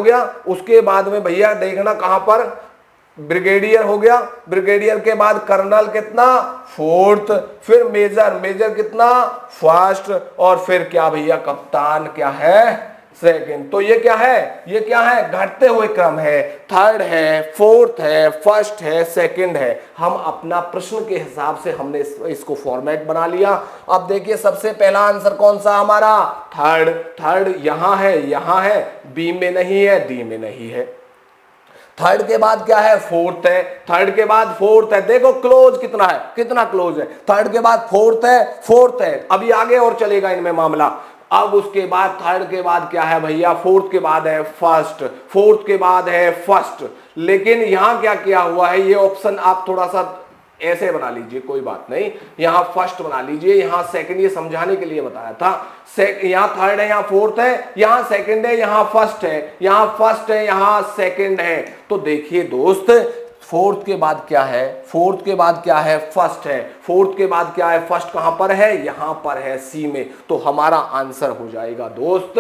गया। उसके बाद में भैया देखना कहां पर, ब्रिगेडियर हो गया। ब्रिगेडियर के बाद कर्नल कितना, 4th। फिर मेजर कितना, 1st। और फिर क्या भैया, कप्तान क्या है, 2nd। तो ये क्या है, घटते हुए क्रम है। 3rd है, 4th है, 1st है, 2nd है। हम अपना प्रश्न के हिसाब से हमने इसको फॉर्मेट बना लिया। अब देखिए सबसे पहला आंसर कौन सा हमारा, 3rd यहां है, बी में नहीं है, डी में नहीं है। 3rd के बाद क्या है, 4th है। 3rd के बाद 4th है, देखो क्लोज कितना क्लोज है। 3rd के बाद 4th है, अभी आगे और चलेगा इनमें मामला। अब उसके बाद 3rd के बाद क्या है भैया, 4th के बाद है 1st, 4th के बाद है 1st। लेकिन यहां क्या किया हुआ है, ये ऑप्शन आप थोड़ा सा ऐसे बना लीजिए, कोई बात नहीं। यहां 1st बना लीजिए, यहां 2nd, ये समझाने के लिए बताया था। यहां 3rd है, यहां 4th है, यहां 2nd है, यहां 1st है, यहां 1st है, यहां 2nd है। तो देखिए दोस्त, 4th के बाद क्या है, 1st है। 4th के बाद क्या है, 1st कहां पर है, यहां पर है, सी में। तो हमारा आंसर हो जाएगा दोस्त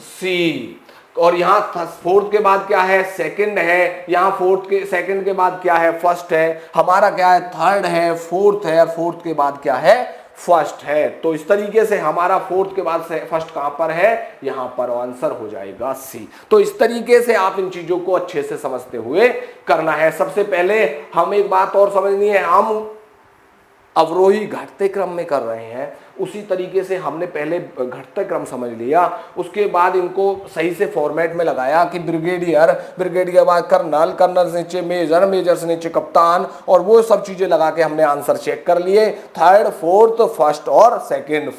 सी। और यहां 4th के बाद क्या है, 2nd है। यहां 2nd के बाद क्या है, 1st है। हमारा क्या है, 3rd है, 4th है, 4th के बाद क्या है, 1st है। तो इस तरीके से हमारा 4th के बाद 1st कहां पर है, यहां पर आंसर हो जाएगा सी। तो इस तरीके से आप इन चीजों को अच्छे से समझते हुए करना है। सबसे पहले हम एक बात और समझनी है, हम अवरोही घटते क्रम में कर रहे हैं, उसी तरीके से हमने पहले घटते क्रम समझ लिया। उसके बाद इनको सही से फॉर्मेट में लगाया कि ब्रिगेडियर के बाद कर्नल से नीचे मेजर से नीचे कप्तान, और वो सब चीजें लगा के हमने आंसर चेक कर लिए। 3rd 4th 1st और 2nd।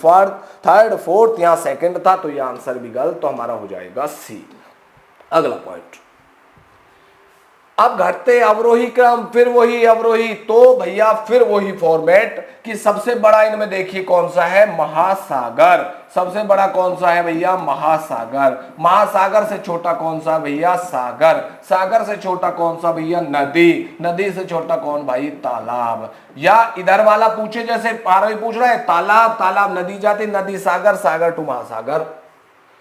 3rd 4th यहां 2nd था, तो यह आंसर भी गलत, तो हमारा हो जाएगा सी। अगला पॉइंट, अब घटते अवरोही क्रम, फिर वही अवरोही, तो भैया फिर वही फॉर्मेट कि सबसे बड़ा इनमें देखिए कौन सा है, महासागर। सबसे बड़ा कौन सा है भैया, महासागर। महासागर से छोटा कौन सा भैया, सागर। सागर से छोटा कौन सा भैया, नदी। नदी से छोटा कौन भाई, तालाब। या इधर वाला पूछे जैसे पारवी पूछ रहा है, तालाब तालाब नदी जाती, नदी सागर, सागर टू महासागर।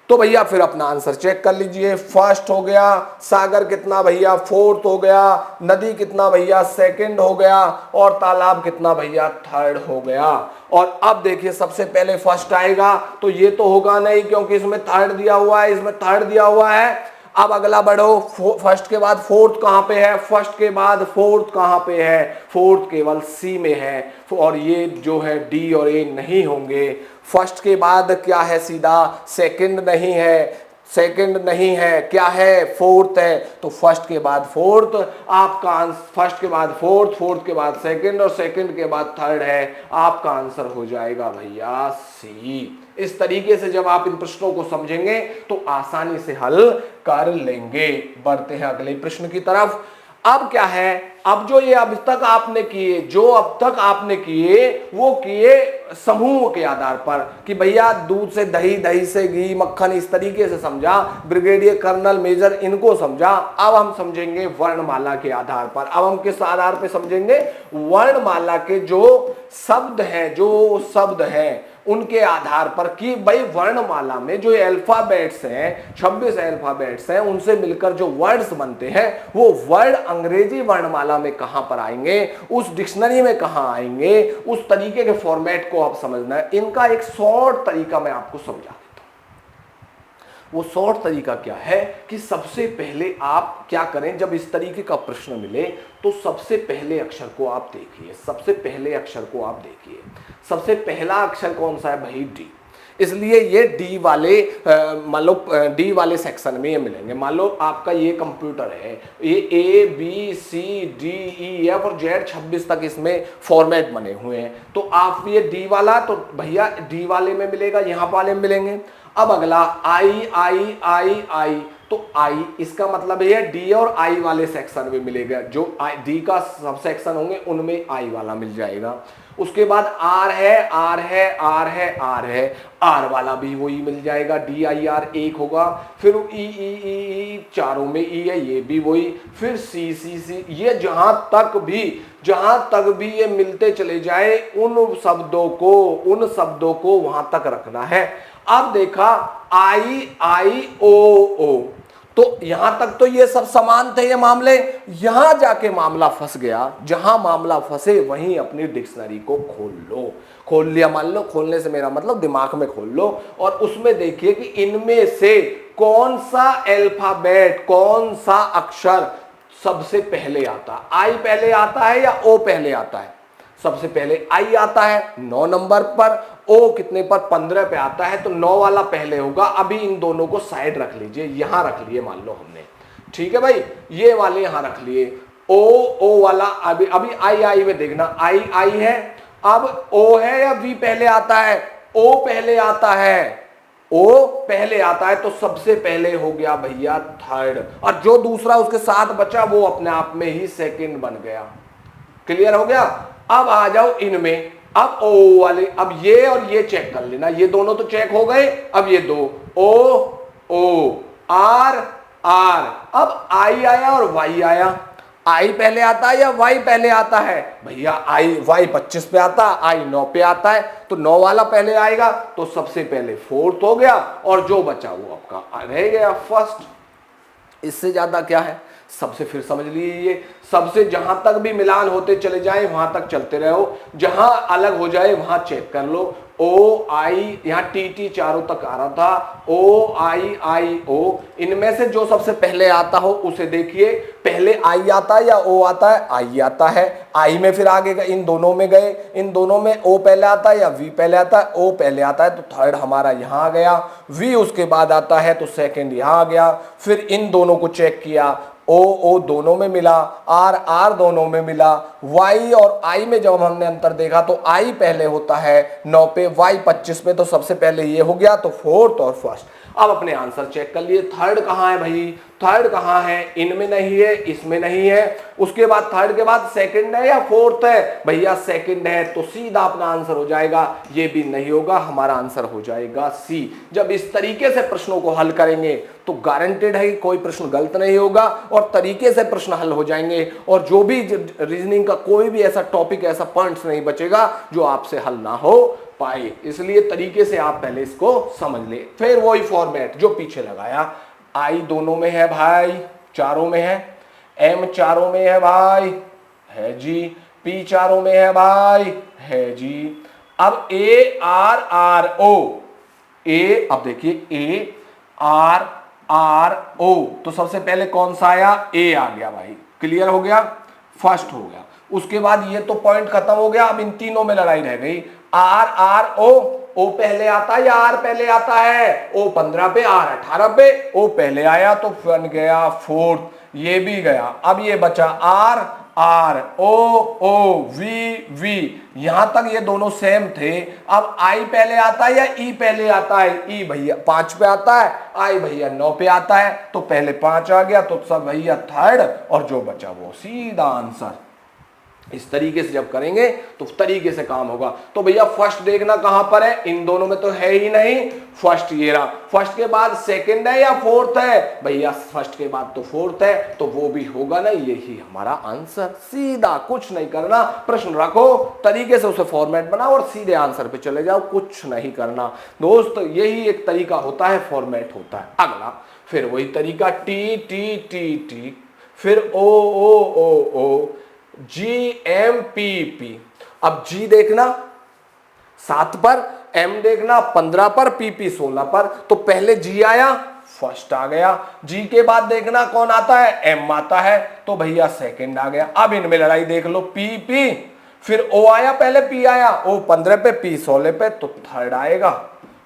तो भैया फिर अपना आंसर चेक कर लीजिए। फर्स्ट हो गया, सागर कितना भैया, फोर्थ हो गया, नदी कितना भैया, सेकंड हो गया, और तालाब कितना भैया, थर्ड हो गया। और अब देखिए सबसे पहले फर्स्ट आएगा तो ये तो होगा नहीं क्योंकि इसमें थर्ड दिया हुआ है, इसमें थर्ड दिया हुआ है। अब अगला बढ़ो, फर्स्ट के बाद फोर्थ कहां पे है, फर्स्ट के बाद फोर्थ कहां पे है, फोर्थ केवल सी में है, और ये जो है डी और ए नहीं होंगे। फर्स्ट के बाद क्या है, सीधा सेकंड नहीं है, सेकंड नहीं है, क्या है, फोर्थ है। तो फर्स्ट के बाद फोर्थ आपका आंसर, फर्स्ट के बाद फोर्थ, फोर्थ के बाद सेकंड, और सेकंड के बाद थर्ड है। आपका आंसर हो जाएगा भैया सी। इस तरीके से जब आप इन प्रश्नों को समझेंगे तो आसानी से हल कर लेंगे। बढ़ते हैं अगले प्रश्न की तरफ। अब क्या है, अब जो ये अब तक आपने किए, जो अब तक आपने किए वो किए समूह के आधार पर कि भैया दूध से दही, दही से घी, मक्खन, इस तरीके से समझा, ब्रिगेडियर कर्नल मेजर इनको समझा। अब हम समझेंगे वर्णमाला के आधार पर। अब हम किस आधार पर समझेंगे, वर्णमाला के जो शब्द हैं, जो शब्द हैं उनके आधार पर कि भाई वर्णमाला में जो अल्फाबेट्स हैं, 26 अल्फाबेट्स हैं, उनसे मिलकर जो वर्ड्स बनते हैं वो वर्ड अंग्रेजी वर्णमाला में कहां पर आएंगे, उस डिक्शनरी में कहां आएंगे, उस तरीके के फॉर्मेट को आप समझना है। इनका एक शॉर्ट तरीका मैं आपको समझा देता हूं। वो शॉर्ट तरीका क्या है कि सबसे पहले आप क्या करें, जब इस तरीके का प्रश्न मिले तो सबसे पहले अक्षर को आप देखिए, सबसे पहले अक्षर को आप देखिए। सबसे पहला अक्षर कौन सा है भाई, डी। इसलिए ये डी वाले मान लो डी वाले सेक्शन में ये मिलेंगे। मान लो आपका ये कंप्यूटर है, ये A B C D E F और जेड 26 तक इसमें फॉर्मेट बने हुए हैं। तो आप ये डी वाला तो भैया डी वाले में मिलेगा, यहाँ वाले में मिलेंगे। अब अगला आई आई आई आई, तो आई इसका मतलब है डी और आई वाले सेक्शन में मिलेगा। जो डी का सब सेक्शन होंगे उनमें आई वाला मिल जाएगा। उसके बाद आर है, आर है, आर है, आर है, आर वाला भी वही मिल जाएगा, डी आई आर एक होगा। फिर ई ई ई ई चारों में ई है, ये भी वही। फिर सी सी सी, ये जहां तक भी ये मिलते चले जाए उन शब्दों को वहां तक रखना है। अब देखा आई आई ओ ओ, तो यहां तक तो ये सब समान थे ये मामले। यहां जाके मामला फंस गया, जहां मामला फंसे वहीं अपनी डिक्शनरी को खोल लो। खोल लिया, मान लो, खोलने से मेरा मतलब दिमाग में खोल लो, और उसमें देखिए कि इनमें से कौन सा अल्फाबेट, कौन सा अक्षर सबसे पहले आता। आई पहले आता है या ओ पहले आता है? सबसे पहले आई आता है 9 नंबर पर, ओ कितने पर, 15 पे आता है, तो 9 वाला पहले होगा। अभी इन दोनों को साइड रख लीजिए, यहां रख लिए मान लो हमने, ठीक है भाई, ये वाले यहां रख लिए। ओ वाला अभी आई में देखना, आई है। अब ओ है या वी पहले आता है? ओ पहले आता है, ओ पहले आता है, तो सबसे पहले हो गया भैया थर्ड, और जो दूसरा उसके साथ बचा वो अपने आप में ही सेकंड बन गया। क्लियर हो गया? अब आ जाओ इनमें, अब ओ वाले, अब ये और ये चेक कर लेना, ये दोनों तो चेक हो गए। अब ये दो, ओ आर आर, अब आई आया और वाई आया। आई पहले आता है या वाई पहले आता है? भैया आई, वाई 25 पे आता है, आई 9 पे आता है, तो 9 वाला पहले आएगा, तो सबसे पहले फोर्थ हो गया, और जो बचा वो आपका रह गया फर्स्ट। इससे ज्यादा क्या है, सबसे फिर समझ लीजिए, सबसे जहां तक भी मिलान होते चले जाए वहां तक चलते रहो, जहां अलग हो जाए वहां चेक कर लो। ओ आई, यहाँ टी टी चारों तक आ रहा था, ओ आई ओ, इनमें से जो सबसे पहले आता हो उसे देखिए। पहले आई आता है या ओ आता है? आई आता है। आई में फिर आगे इन दोनों में गए, इन दोनों में ओ पहले आता है या वी पहले आता है? ओ पहले आता है, तो थर्ड हमारा यहाँ आ गया। वी उसके बाद आता है तो सेकंड यहाँ आ गया। फिर इन दोनों को चेक किया, ओ दोनों में मिला, आर दोनों में मिला। वाई और आई में जब हमने अंतर देखा तो आई पहले होता है 9 पे, वाई 25 पे, तो सबसे पहले ये हो गया, तो फोर्थ और फर्स्ट। अब अपने आंसर चेक कर लिए, थर्ड कहाँ है भाई? थर्ड कहाँ है, इनमें नहीं है, इसमें नहीं है। उसके बाद थर्ड के बाद सेकंड है या फोर्थ है, भैया सेकंड है, तो सीधा अपना आंसर हो जाएगा, ये भी नहीं होगा, हमारा आंसर हो जाएगा सी। जब इस तरीके से प्रश्नों को हल करेंगे तो गारंटेड है कि कोई प्रश्न गलत नहीं होगा और तरीके से प्रश्न हल हो जाएंगे, और जो भी रीजनिंग का कोई भी ऐसा टॉपिक, ऐसा पॉइंट्स नहीं बचेगा जो आपसे हल ना हो पाए। इसलिए तरीके से आप पहले इसको समझ ले। फिर वही फॉर्मेट जो पीछे लगाया, आई दोनों में है भाई, चारों में है, एम चारों में है भाई, है जी, पी चारों में है भाई, है जी। अब ए आर आर ओ, ए, अब देखिए ए आर आर ओ, तो सबसे पहले कौन सा आया, ए आ गया भाई, क्लियर हो गया, फर्स्ट हो गया। उसके बाद ये तो पॉइंट खत्म हो गया, अब इन तीनों में लड़ाई रह गई, आर आर ओ पहले आता है या आर पहले आता है, ओ 15 पे, आर 18 पे, ओ पहले आया तो बन गया फोर्थ, ये भी गया। अब ये बचा R R O V V, यहां तक ये दोनों सेम थे। अब आई पहले आता है या ई पहले आता है, ई भैया 5 पे आता है, आई भैया 9 पे आता है, तो पहले 5 आ गया तो सब भैया थर्ड, और जो बचा वो सीधा आंसर। इस तरीके से जब करेंगे तो तरीके से काम होगा। तो भैया फर्स्ट देखना कहां पर है, इन दोनों में तो है ही नहीं, फर्स्ट ये रहा। फर्स्ट के बाद सेकंड है या फोर्थ है, भैया फर्स्ट के बाद तो फोर्थ है, तो वो भी होगा ना, यही हमारा आंसर। सीधा कुछ नहीं करना, प्रश्न रखो, तरीके से उसे फॉर्मेट बनाओ और सीधे आंसर पे चले जाओ, कुछ नहीं करना दोस्त। यही एक तरीका होता है, फॉर्मेट होता है। अगला फिर वही तरीका, टी टी टी टी, फिर ओ ओ ओ ओ, जी एम पी पी। अब जी देखना 7 पर, एम देखना 15 पर, पी पी 16 पर, तो पहले जी आया, फर्स्ट आ गया। जी के बाद देखना कौन आता है, एम आता है, तो भैया सेकंड आ गया। अब इनमें लड़ाई देख लो, पी पी, फिर ओ आया, पहले पी आया, ओ 15 पे, पी 16 पे, तो थर्ड आएगा,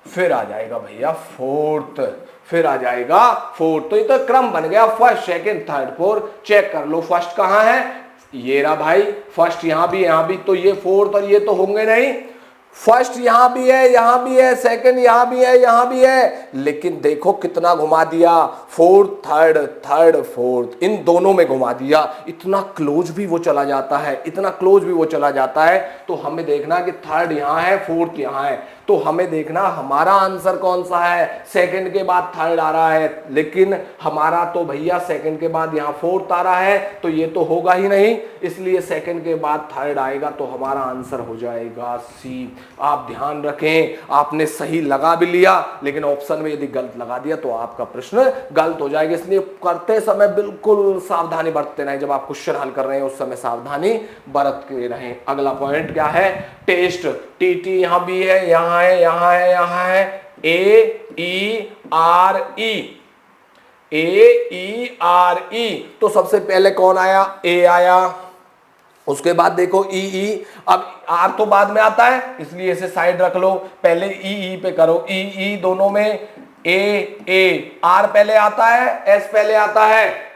फिर आ जाएगा भैया फोर्थ, फिर आ जाएगा फोर्थ। तो ये तो क्रम बन गया, first second third fourth. Check कर लो फर्स्ट कहां है, ये रहा भाई, फर्स्ट यहां भी, तो ये फोर्थ और ये तो होंगे नहीं। फर्स्ट यहां भी है, सेकंड यहां भी है, यहां भी है, लेकिन देखो कितना घुमा दिया, फोर्थ थर्ड, थर्ड फोर्थ, इन दोनों में घुमा दिया। इतना क्लोज भी वो चला जाता है, इतना क्लोज भी वो चला जाता है। तो हमें देखना कि थर्ड यहां है, फोर्थ यहां है, तो हमें देखना हमारा आंसर कौन सा है। सेकंड के बाद थर्ड आ रहा है, लेकिन हमारा तो भैया सेकंड के बाद यहां फोर्थ आ रहा है, तो ये तो होगा ही नहीं, इसलिए सेकंड के बाद थर्ड आएगा, तो हमारा आंसर हो जाएगा सी। आप ध्यान रखें, आपने सही लगा भी लिया, लेकिन ऑप्शन में यदि गलत लगा दिया तो आपका प्रश्न गलत हो जाएगा। इसलिए करते समय बिल्कुल सावधानी बरतते रहें, जब आप क्वेश्चन हल कर रहे हैं उस समय सावधानी बरतते रहें। अगला पॉइंट क्या है, टेस्ट, टी टी यहां भी है, यहां है, यहां है, यहां है, ए ई आर ई, ए ई आर ई, तो सबसे पहले कौन आया, ए आया, उसके बाद देखो ई ई, अब आर तो बाद में आता है इसलिए इसे साइड रख लो, पहले ई पे करो, ई दोनों में, ए आर पहले आता है, एस पहले आता है,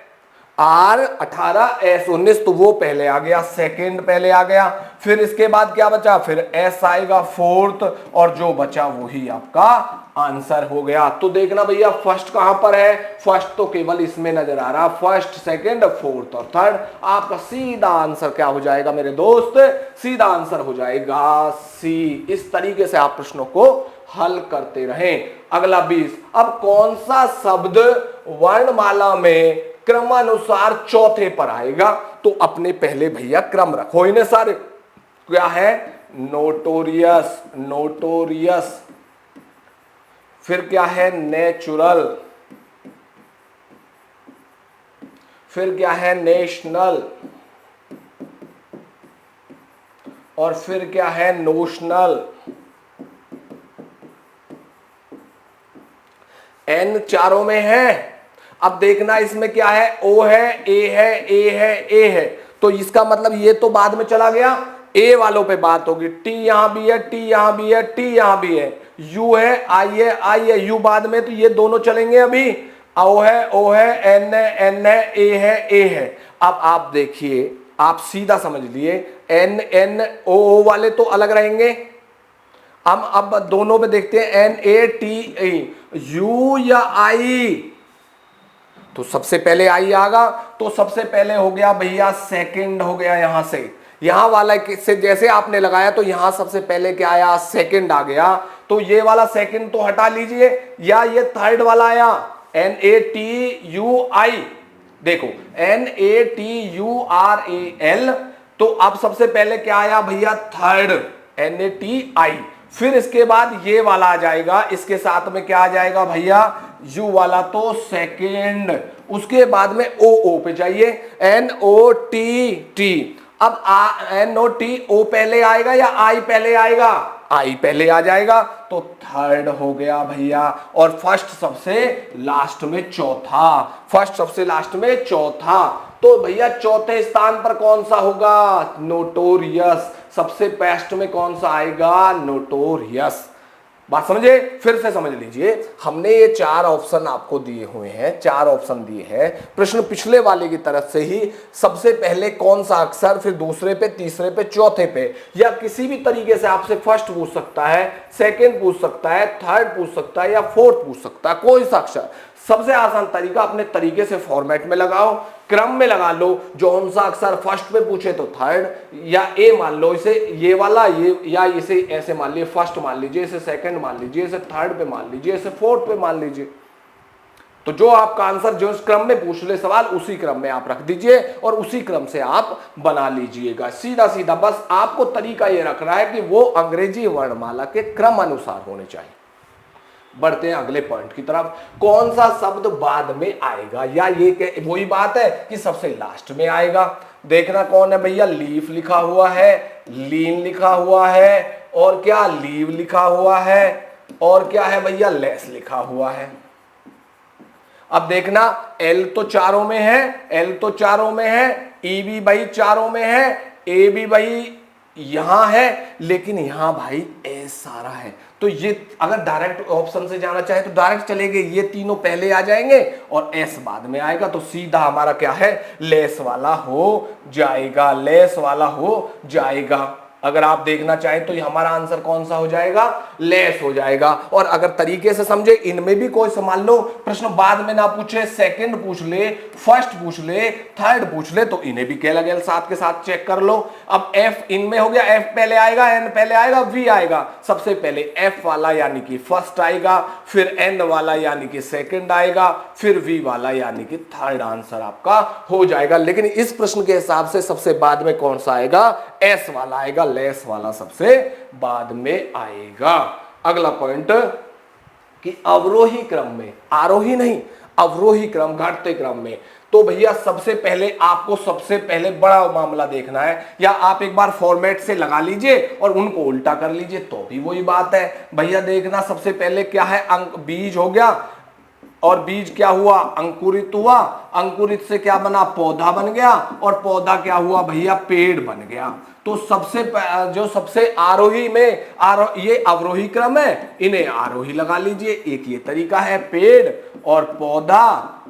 आर 18 एस 19, तो वो पहले आ गया, सेकंड पहले आ गया, फिर इसके बाद क्या बचा, फिर एस आएगा फोर्थ, और जो बचा वही आपका आंसर हो गया। तो देखना भैया फर्स्ट कहां पर है, फर्स्ट तो केवल इसमें नजर आ रहा, फर्स्ट सेकंड फोर्थ और थर्ड। आपका सीधा आंसर क्या हो जाएगा मेरे दोस्त, सीधा आंसर हो जाएगा सी। इस तरीके से आप प्रश्नों को हल करते रहें। अगला 20, अब कौन सा शब्द वर्णमाला में क्रमानुसार चौथे पर आएगा, तो अपने पहले भैया क्रम रखो इन्हें सारे। क्या है, नोटोरियस, नोटोरियस, फिर क्या है, नेचुरल, फिर क्या है, नेशनल, और फिर क्या है, नोशनल। एन चारों में है। अब देखना इसमें क्या है, ओ है, ए है, ए है, ए है, तो इसका मतलब ये तो बाद में चला गया, ए वालों पे बात होगी। टी यहां भी है, टी यहां भी है, टी यहां भी है, यू है, आई है, आई है, यू बाद में, तो ये दोनों चलेंगे अभी। ओ है, एन है, एन है, ए है, ए है। अब आप देखिए, आप सीधा समझ लिए, एन एन ओ वाले तो अलग रहेंगे। हम अब दोनों में देखते हैं, N A T A, U या आई, तो सबसे पहले आई आगा, तो सबसे पहले हो गया भैया सेकंड हो गया, यहां से यहां वाला से जैसे आपने लगाया तो यहां सबसे पहले क्या आया, सेकंड आ गया, तो ये वाला सेकंड तो हटा लीजिए, या ये थर्ड वाला आया NATUI, देखो NATURAL, तो अब सबसे पहले क्या आया भैया, थर्ड NATI, फिर इसके बाद ये वाला आ जाएगा, इसके साथ में क्या आ जाएगा भैया, यू वाला, तो सेकेंड, उसके बाद में ओ पे जाइए NOTT, अब NOTO पहले आएगा या आई पहले आएगा, आई पहले आ जाएगा, तो थर्ड हो गया भैया, और फर्स्ट सबसे लास्ट में चौथा, फर्स्ट सबसे लास्ट में चौथा, तो भैया चौथे स्थान पर कौन सा होगा, नोटोरियस, सबसे बेस्ट में कौन सा आएगा, नोटोरियस। बात समझे, फिर से समझ लीजिए, हमने ये 4 ऑप्शन आपको दिए हुए हैं, 4 ऑप्शन दिए हैं, प्रश्न पिछले वाले की तरफ से ही सबसे पहले कौन सा अक्षर, फिर दूसरे पे, तीसरे पे, चौथे पे, या किसी भी तरीके से आपसे फर्स्ट पूछ सकता है, सेकंड पूछ सकता है, थर्ड पूछ सकता है, या फोर्थ पूछ सकता है, कोई सा अक्षर, सबसे आसान तरीका अपने तरीके से फॉर्मेट में लगाओ, क्रम में लगा लो, जो सा अक्षर फर्स्ट पे पूछे तो थर्ड, या ए मान लो इसे, ये वाला ये, या इसे ऐसे मान लीजिए, फर्स्ट मान लीजिए, इसे सेकंड मान लीजिए, इसे थर्ड पे मान लीजिए, इसे फोर्थ पे मान लीजिए, तो जो आपका आंसर जो इस क्रम में पूछ ले सवाल, उसी क्रम में आप रख दीजिए और उसी क्रम से आप बना लीजिएगा, सीधा सीधा। बस आपको तरीका ये रखना है कि वो अंग्रेजी वर्णमाला के क्रम अनुसार होने चाहिए। बढ़ते हैं अगले पॉइंट की तरफ, कौन सा शब्द बाद में आएगा, या ये वही बात है कि सबसे लास्ट में आएगा। देखना कौन है भैया, लीफ लिखा हुआ है, लीन लिखा हुआ है, और क्या लीव लिखा हुआ है, और क्या है भैया, लेस लिखा हुआ है। अब देखना एल तो चारों में है, एल तो चारों में है, ई भी भाई चारों में है, ए भी भाई यहां है, लेकिन यहां भाई एस सारा है, तो ये अगर डायरेक्ट ऑप्शन से जाना चाहे तो डायरेक्ट चलेंगे, ये तीनों पहले आ जाएंगे और एस बाद में आएगा, तो सीधा हमारा क्या है, लेस वाला हो जाएगा, लेस वाला हो जाएगा। अगर आप देखना चाहें तो हमारा आंसर कौन सा हो जाएगा, लेस हो जाएगा। और अगर तरीके से समझे, इनमें भी कोई समझ लो प्रश्न बाद में ना पूछे, सेकंड पूछ ले, फर्स्ट पूछ ले, थर्ड पूछ ले, तो इन्हें भी क्या लगे साथ के साथ चेक कर लो। अब एफ इनमें हो गया, एफ पहले आएगा, एन पहले आएगा, वी आएगा, सबसे पहले एफ वाला यानी कि फर्स्ट आएगा, फिर एन वाला यानी कि सेकंड आएगा, फिर वी वाला यानी कि थर्ड आंसर आपका हो जाएगा। लेकिन इस प्रश्न के हिसाब से सबसे बाद में कौन सा आएगा, एस वाला आएगा, लेस वाला सबसे बाद में आएगा। अगला पॉइंट कि अवरोही क्रम में, आरोही नहीं, अवरोही क्रम, घटते क्रम में, तो भैया सबसे पहले आपको सबसे पहले बड़ा मामला देखना है, या आप एक बार फॉर्मेट से लगा लीजिए और उनको उल्टा कर लीजिए तो भी वही बात है। भैया देखना सबसे पहले क्या है, अंक बीज हो गया, और बीज क्या हुआ, अंकुरित हुआ, अंकुरित से क्या बना, पौधा बन गया, और पौधा क्या हुआ भैया, पेड़ बन गया। तो सबसे जो सबसे आरोही में ये अवरोही क्रम है, इन्हें आरोही लगा लीजिए। एक ये तरीका है, पेड़ और पौधा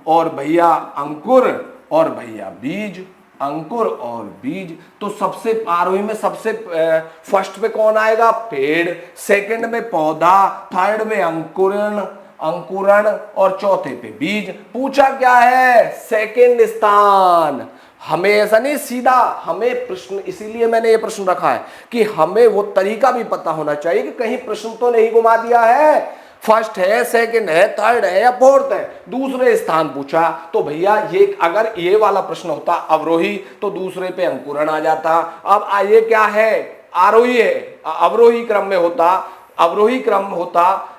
और भैया अंकुर और भैया बीज, अंकुर और बीज। तो सबसे आरोही में सबसे फर्स्ट पे कौन आएगा, पेड़, सेकंड में पौधा, थर्ड में अंकुरण और चौथे पे बीज। पूछा क्या है, सेकंड स्थान। हमें ऐसा नहीं, सीधा हमें प्रश्न, इसीलिए मैंने ये प्रश्न रखा है कि हमें वो तरीका भी पता होना चाहिए कि कहीं प्रश्न तो नहीं घुमा दिया है, फर्स्ट है, सेकंड है, थर्ड है या फोर्थ है, दूसरे स्थान पूछा। तो भैया ये अगर ये वाला प्रश्न होता अवरोही तो दूसरे पे अंकुरण आ जाता। अब ये क्या है, आरोही है, अवरोही क्रम में होता, अवरोही क्रम होता,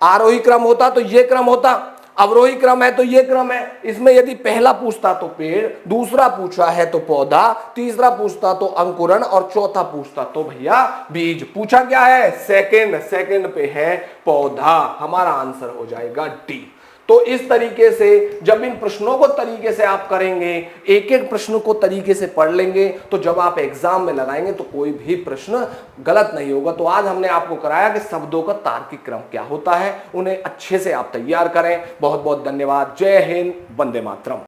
आरोही क्रम होता तो ये क्रम होता, अवरोही क्रम है तो ये क्रम है। इसमें यदि पहला पूछता तो पेड़, दूसरा पूछा है तो पौधा, तीसरा पूछता तो अंकुरण और चौथा पूछता तो भैया बीज। पूछा क्या है, सेकंड, सेकंड पे है पौधा, हमारा आंसर हो जाएगा डी। तो इस तरीके से जब इन प्रश्नों को तरीके से आप करेंगे, एक एक प्रश्न को तरीके से पढ़ लेंगे, तो जब आप एग्जाम में लगाएंगे तो कोई भी प्रश्न गलत नहीं होगा। तो आज हमने आपको कराया कि शब्दों का तार्किक क्रम क्या होता है, उन्हें अच्छे से आप तैयार करें। बहुत बहुत धन्यवाद। जय हिंद, वंदे मातरम।